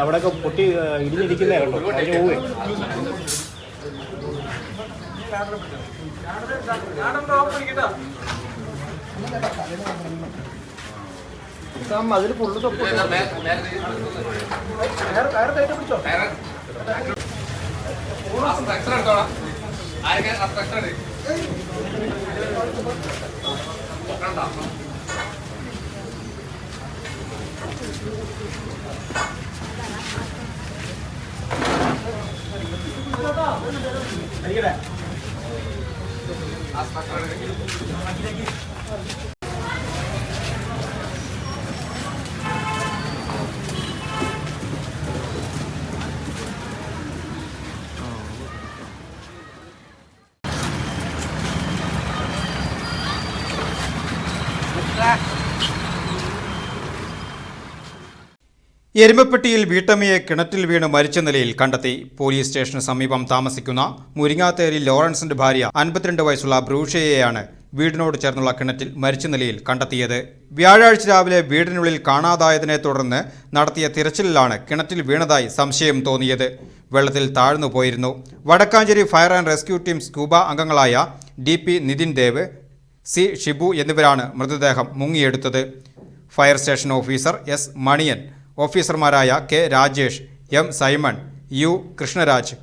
അവിടെയൊക്കെ പൊട്ടി ഇടിഞ്ഞിരിക്കുന്നേ കണ്ടോ, അതിന് പോവേ. അതിൽ ഫുള്ള് തൊപ്പ് പിടിച്ചോ. എരുമപ്പെട്ടിയിൽ വീട്ടമ്മയെ കിണറ്റിൽ വീണ് മരിച്ച നിലയിൽ കണ്ടെത്തി. പോലീസ് സ്റ്റേഷന് സമീപം താമസിക്കുന്ന മുരിങ്ങാത്തേരി ലോറൻസിന്റെ ഭാര്യ 52 വയസ്സുള്ള ബ്രൂഷയെയാണ് വീടിനോട് ചേർന്നുള്ള കിണറ്റിൽ മരിച്ച നിലയിൽ കണ്ടെത്തിയത്. വ്യാഴാഴ്ച രാവിലെ വീടിനുള്ളിൽ കാണാതായതിനെ തുടർന്ന് നടത്തിയ തിരച്ചിലിലാണ് കിണറ്റിൽ വീണതായി സംശയം തോന്നിയത്. വെള്ളത്തിൽ താഴ്ന്നു പോയിരുന്നു. Vadakkanchery fire and rescue team scuba അംഗങ്ങളായ DP നിതിൻ ദേവ്, C ഷിബു എന്നിവരാണ് മൃതദേഹം മുങ്ങിയെടുത്തത്. Fire station officer S Maniyan, ഓഫീസർമാരായ K Rajesh, M Simon, U Krishnaraj,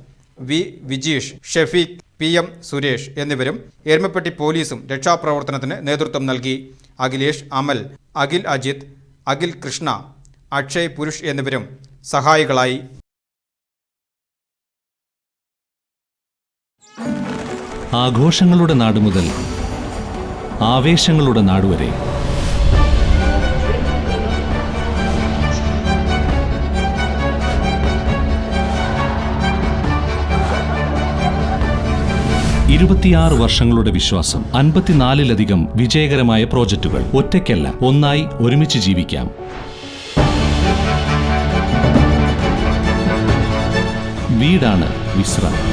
V Vijeesh, Shefeeq, PM Suresh എന്നിവരും എരുമപ്പെട്ടി പോലീസും രക്ഷാപ്രവർത്തനത്തിന് നേതൃത്വം നൽകി. അഖിലേഷ്, അമൽ, അഖിൽ അജിത്, അഖിൽ കൃഷ്ണ, അക്ഷയ് പുരുഷ് എന്നിവരും സഹായികളായി. ആഘോഷങ്ങളുടെ നാട് മുതൽ ആവേശങ്ങളുടെ നാടുവരെ ഇരുപത്തിയാറ് വർഷങ്ങളുടെ വിശ്വാസം, 54-ലധികം വിജയകരമായ പ്രോജക്റ്റുകൾ. ഒറ്റയ്ക്കല്ല, ഒന്നായി ഒരുമിച്ച് ജീവിക്കാം. വീടാണ് വിശ്രാമം.